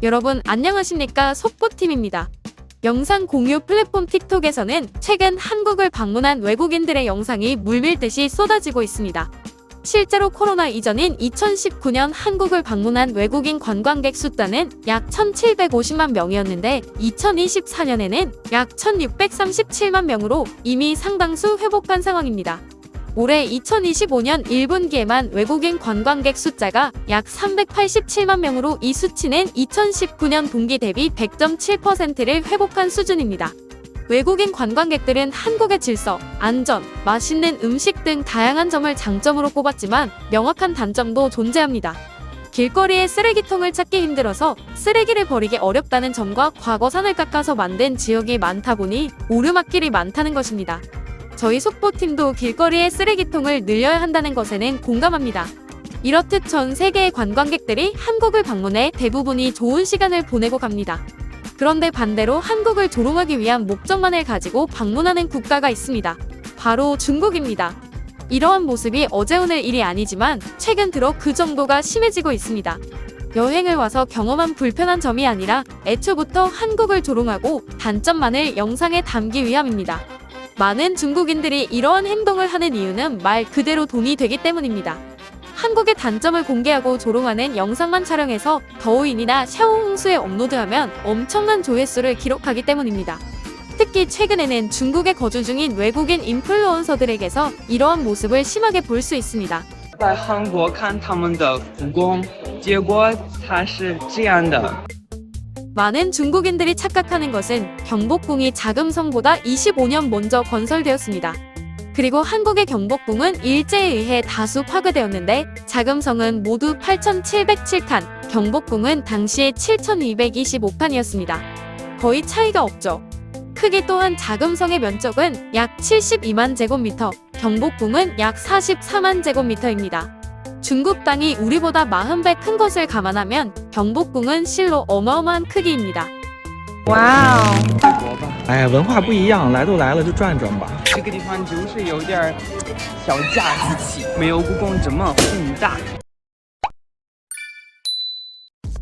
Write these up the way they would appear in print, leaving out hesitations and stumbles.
여러분 안녕하십니까? 속보팀입니다. 영상 공유 플랫폼 틱톡에서는 최근 한국을 방문한 외국인들의 영상이 물밀듯이 쏟아지고 있습니다. 실제로 코로나 이전인 2019년 한국을 방문한 외국인 관광객 숫자는 약 1,750만 명이었는데 2024년에는 약 1,637만 명으로 이미 상당수 회복한 상황입니다. 올해 2025년 1분기에만 외국인 관광객 숫자가 약 387만 명으로 이 수치는 2019년 동기 대비 100.7%를 회복한 수준입니다. 외국인 관광객들은 한국의 질서, 안전, 맛있는 음식 등 다양한 점을 장점으로 꼽았지만 명확한 단점도 존재합니다. 길거리에 쓰레기통을 찾기 힘들어서 쓰레기를 버리기 어렵다는 점과 과거 산을 깎아서 만든 지역이 많다 보니 오르막길이 많다는 것입니다. 저희 속보팀도 길거리에 쓰레기통을 늘려야 한다는 것에는 공감합니다. 이렇듯 전 세계의 관광객들이 한국을 방문해 대부분이 좋은 시간을 보내고 갑니다. 그런데 반대로 한국을 조롱하기 위한 목적만을 가지고 방문하는 국가가 있습니다. 바로 중국입니다. 이러한 모습이 어제 오늘 일이 아니지만 최근 들어 그 정도가 심해지고 있습니다. 여행을 와서 경험한 불편한 점이 아니라 애초부터 한국을 조롱하고 단점만을 영상에 담기 위함입니다. 많은 중국인들이 이러한 행동을 하는 이유는 말 그대로 돈이 되기 때문입니다. 한국의 단점을 공개하고 조롱하는 영상만 촬영해서 더우인이나 샤오홍수에 업로드하면 엄청난 조회수를 기록하기 때문입니다. 특히 최근에는 중국에 거주 중인 외국인 인플루언서들에게서 이러한 모습을 심하게 볼 수 있습니다. 在韩国看他们的故宫，结果它是这样的。 많은 중국인들이 착각하는 것은 경복궁이 자금성보다 25년 먼저 건설되었습니다. 그리고 한국의 경복궁은 일제에 의해 다수 파괴되었는데 자금성은 모두 8,707칸, 경복궁은 당시에 7,225칸이었습니다. 거의 차이가 없죠. 크기 또한 자금성의 면적은 약 72만 제곱미터, 경복궁은 약 44만 제곱미터입니다. 중국 땅이 우리보다 40배 큰 것을 감안하면 경복궁은 실로 어마어마한 크기입니다. 와우. 哎呀，文化不一样，来都来了就转转吧。这个地方就是有点小家子气，没有故宫这么宏大。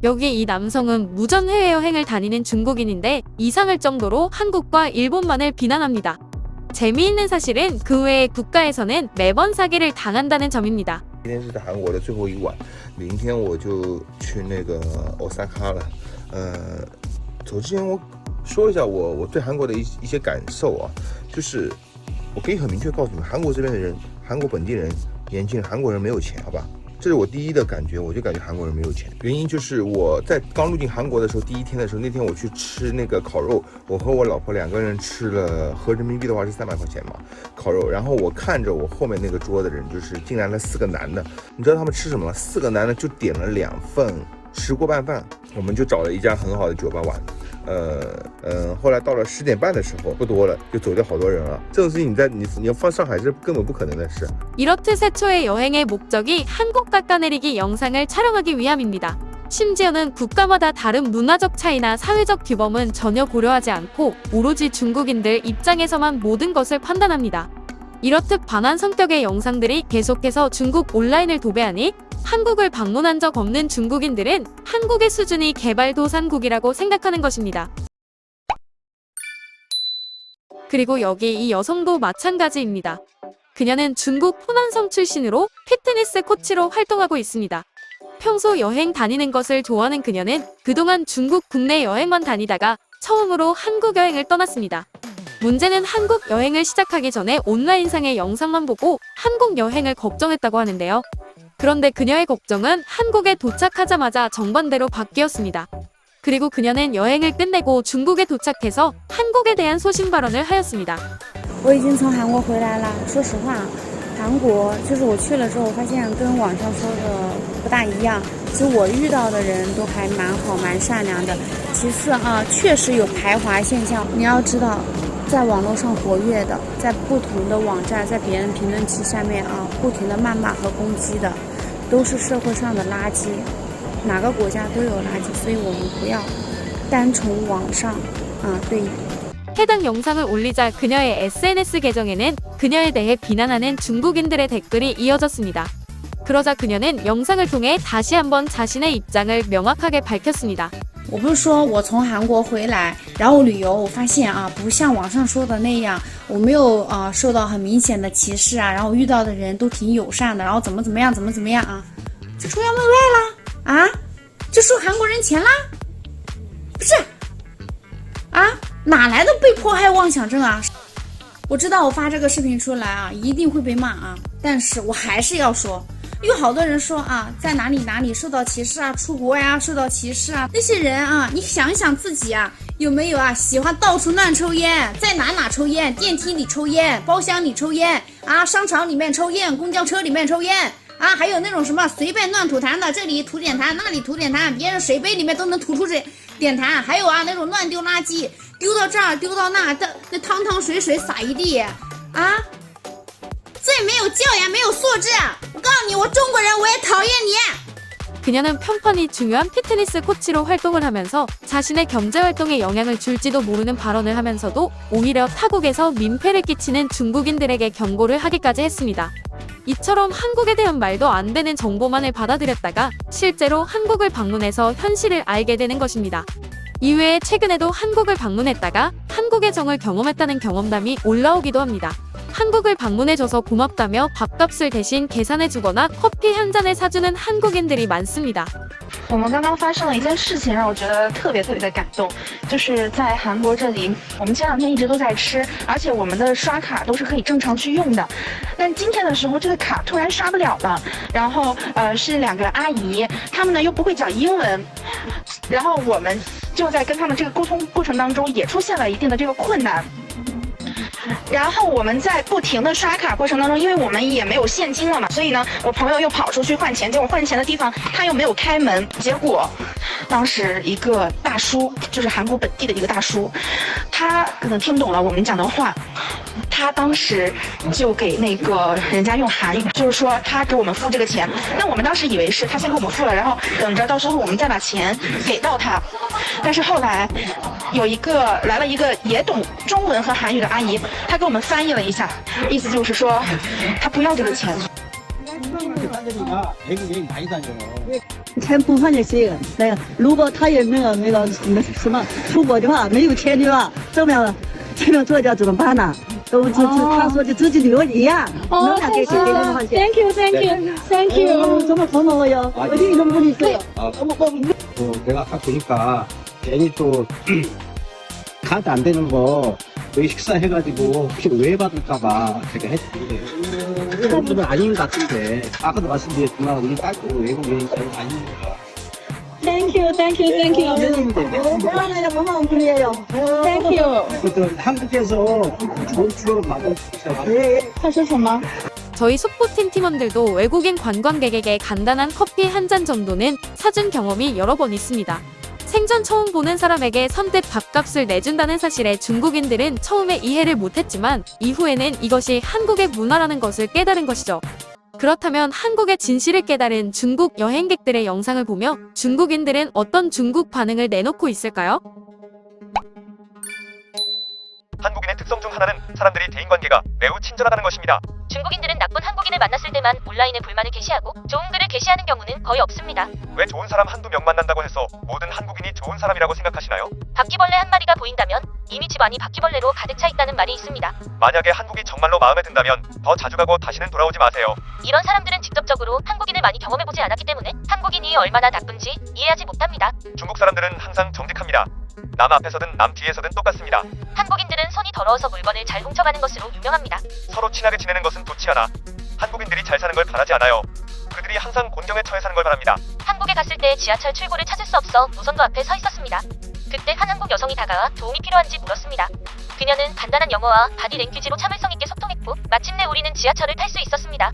여기 이 남성은 무전 해외여행을 다니는 중국인인데 이상할 정도로 한국과 일본만을 비난합니다. 재미있는 사실은 그 외의 국가에서는 매번 사기를 당한다는 점입니다. 今天是在韩国的最后一晚，明天我就去那个欧萨卡了。走之前我说一下我对韩国的一些感受啊，就是我可以很明确告诉你们，韩国这边的人，韩国本地人、年轻人，韩国人没有钱，好吧？这是我第一的感觉，我就感觉韩国人没有钱。原因就是我在刚入境韩国的时候，第一天的时候，那天我去吃那个烤肉，我和我老婆2个人吃了，合人民币的话是300块钱嘛，烤肉。然后我看着我后面那个桌的人，就是进来了4个男的，你知道他们吃什么吗？4个男的就点了2份石锅拌饭，我们就找了一家很好的酒吧玩。后来到了10点半的时候，不多了，就走掉好多人了。这种事情你要放上海是根本不可能的事。 이렇듯 최초의 여행의 목적이 한국 깎아내리기 영상을 촬영하기 위함입니다. 심지어는 국가마다 다른 문화적 차이나 사회적 규범은 전혀 고려하지 않고 오로지 중국인들 입장에서만 모든 것을 판단합니다. 이렇듯 반한 성격의 영상들이 계속해서 중국 온라인을 도배하니 한국을 방문한 적 없는 중국인들은 한국의 수준이 개발도상국이라고 생각하는 것입니다. 그리고 여기 이 여성도 마찬가지입니다. 그녀는 중국 호난성 출신으로 피트니스 코치로 활동하고 있습니다. 평소 여행 다니는 것을 좋아하는 그녀는 그동안 중국 국내 여행만 다니다가 처음으로 한국 여행을 떠났습니다. 문제는 한국 여행을 시작하기 전에 온라인상의 영상만 보고 한국 여행을 걱정했다고 하는데요. 그런데 그녀의 걱정은 한국에 도착하자마자 정반대로 바뀌었습니다. 그리고 그녀는 여행을 끝내고 중국에 도착해서 한국에 대한 소신 발언을 하였습니다. 我已经从韩国回来了。说实话，韩国就是我去了之后，我发现跟网上说的不大一样。其实我遇到的人都还蛮好、蛮善良的。其次啊，确实有排华现象。你要知道，在网络上活跃的，在不同的网站，在别人评论区下面啊，不停的谩骂和攻击的，都是社会上的垃圾。哪个国家都有垃圾，所以我们不要单从网上对。 해당 영상을 올리자 그녀의 SNS 계정에는 그녀에 대해 비난하는 중국인들의 댓글이 이어졌습니다. 그러자 그녀는 영상을 통해 다시 한번 자신의 입장을 명확하게 밝혔습니다. 我不是说我从韩国回来，然后旅游，我发现啊，不像网上说的那样，我没有受到很明显的歧视啊，然后遇到的人都挺友善的，然后怎么样啊，就崇洋媚外啦啊，就收韩国人钱啦，不是啊，哪来的被迫害妄想症啊？我知道我发这个视频出来啊，一定会被骂啊，但是我还是要说。有好多人说啊，在哪里受到歧视啊，出国呀受到歧视啊，那些人啊，你想一想自己啊，有没有啊喜欢到处乱抽烟，在哪抽烟，电梯里抽烟，包厢里抽烟啊，商场里面抽烟，公交车里面抽烟啊，还有那种什么随便乱吐痰的，这里吐点痰，那里吐点痰，别人水杯里面都能吐出点痰，还有啊那种乱丢垃圾，丢到这儿丢到那的，那汤水洒一地啊。最没有教养，没有素质！我告诉你，我中国人，我也讨厌你。 그녀는 편판이 중요한 피트니스 코치로 활동을 하면서 자신의 경제 활동에 영향을 줄지도 모르는 발언을 하면서도 오히려 타국에서 민폐를 끼치는 중국인들에게 경고를 하기까지 했습니다. 이처럼 한국에 대한 말도 안 되는 정보만을 받아들였다가 실제로 한국을 방문해서 현실을 알게 되는 것입니다. 이외에 최근에도 한국을 방문했다가 한국의 정을 경험했다는 경험담이 올라오기도 합니다. 한국을 방문해줘서 고맙다며 밥값을 대신 계산해주거나 커피 한 잔을 사주는 한국인들이 많습니다. 我们刚刚发生了一件事情，让我觉得特别的感动，就是在韩国这里，我们前2天一直都在吃，而且我们的刷卡都是可以正常去用的。但今天的时候，这个卡突然刷不了了，然后是2个阿姨，她们呢又不会讲英文，然后我们就在跟她们这个沟通过程当中也出现了一定的这个困难。 然后我们在不停的刷卡过程当中，因为我们也没有现金了嘛，所以呢，我朋友又跑出去换钱，结果换钱的地方他又没有开门，结果当时一个大叔，就是韩国本地的一个大叔，他可能听懂了我们讲的话，他当时就给那个人家用韩语，就是说他给我们付这个钱，那我们当时以为是他先给我们付了，然后等着到时候我们再把钱给到他，但是后来来了一个也懂中文和韩语的阿姨。 他给我们翻译了一下，意思就是说，他不要这个钱。钱不放就行。那个，如果他有那个什么出国的话，没有钱的话，怎么样？这种做掉怎么办呢？他说的自己留一样。哦，谢谢 ，Thank you。정말 고마워요. 어디 이런 분이 있어요? 내가 아까 보니까 괜히 또 카드 안 되는 거. 저희 식사해가지고 혹시 오해받을까봐 제가 했지. 그런 분은 아닌 것 같은데 아까도 말씀드렸지만 우리 딸도 외국인이 아니니까. Thank you. 얼마나 고마운 분이에요. Thank you. 한국에서 좋은 추억을 만들 수 있어요. 네. 他说什么? 저희 속보팀 팀원들도 외국인 관광객에게 간단한 커피 한 잔 정도는 사준 경험이 여러 번 있습니다. 생전 처음 보는 사람에게 선뜻 밥값을 내준다는 사실에 중국인들은 처음에 이해를 못했지만 이후에는 이것이 한국의 문화라는 것을 깨달은 것이죠. 그렇다면 한국의 진실을 깨달은 중국 여행객들의 영상을 보며 중국인들은 어떤 중국 반응을 내놓고 있을까요? 한국인의 특성 중 하나는 사람들이 대인관계가 매우 친절하다는 것입니다. 중국인들은 나쁜 한국인을 만났을 때만 온라인에 불만을 게시하고 좋은 글을 게시하는 경우는 거의 없습니다. 왜 좋은 사람 한두 명 만난다고 해서 모든 한국인이 좋은 사람이라고 생각하시나요? 바퀴벌레 한 마리가 보인다면 이미 집안이 바퀴벌레로 가득 차 있다는 말이 있습니다. 만약에 한국이 정말로 마음에 든다면 더 자주 가고 다시는 돌아오지 마세요. 이런 사람들은 직접적으로 한국인을 많이 경험해보지 않았기 때문에 한국인이 얼마나 나쁜지 이해하지 못합니다. 중국 사람들은 항상 정직합니다. 남 앞에서든 남 뒤에서든 똑같습니다. 한국인들은 손이 더러워서 물건을 잘 훔쳐가는 것으로 유명합니다. 서로 친하게 지내는 것은 좋지 않아 한국인들이 잘 사는 걸 바라지 않아요. 그들이 항상 곤경에 처해 사는 걸 바랍니다. 한국에 갔을 때 지하철 출구를 찾을 수 없어 노선도 앞에 서 있었습니다. 그때 한 한국 여성이 다가와 도움이 필요한지 물었습니다. 그녀는 간단한 영어와 바디랭귀지로 참을성 있게 소통했고 마침내 우리는 지하철을 탈 수 있었습니다.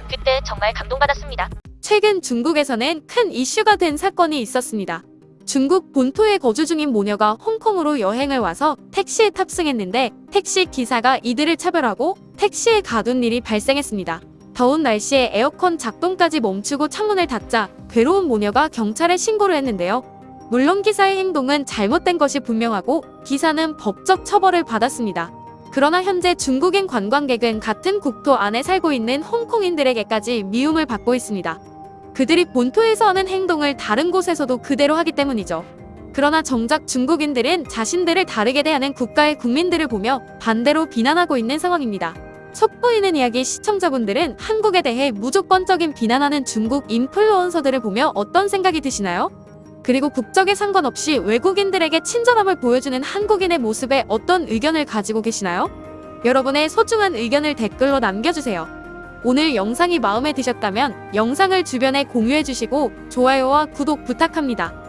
그때 정말 감동받았습니다. 최근 중국에서는 큰 이슈가 된 사건이 있었습니다. 중국 본토에 거주 중인 모녀가 홍콩으로 여행을 와서 택시에 탑승했는데 택시 기사가 이들을 차별하고 택시에 가둔 일이 발생했습니다. 더운 날씨에 에어컨 작동까지 멈추고 창문을 닫자 괴로운 모녀가 경찰에 신고를 했는데요. 물론 기사의 행동은 잘못된 것이 분명하고 기사는 법적 처벌을 받았습니다. 그러나 현재 중국인 관광객은 같은 국토 안에 살고 있는 홍콩인들에게까지 미움을 받고 있습니다. 그들이 본토에서 하는 행동을 다른 곳에서도 그대로 하기 때문이죠. 그러나 정작 중국인들은 자신들을 다르게 대하는 국가의 국민들을 보며 반대로 비난하고 있는 상황입니다. 속보이는 이야기 시청자분들은 한국에 대해 무조건적인 비난하는 중국 인플루언서들을 보며 어떤 생각이 드시나요? 그리고 국적에 상관없이 외국인들에게 친절함을 보여주는 한국인의 모습에 어떤 의견을 가지고 계시나요? 여러분의 소중한 의견을 댓글로 남겨주세요. 오늘 영상이 마음에 드셨다면 영상을 주변에 공유해주시고 좋아요와 구독 부탁합니다.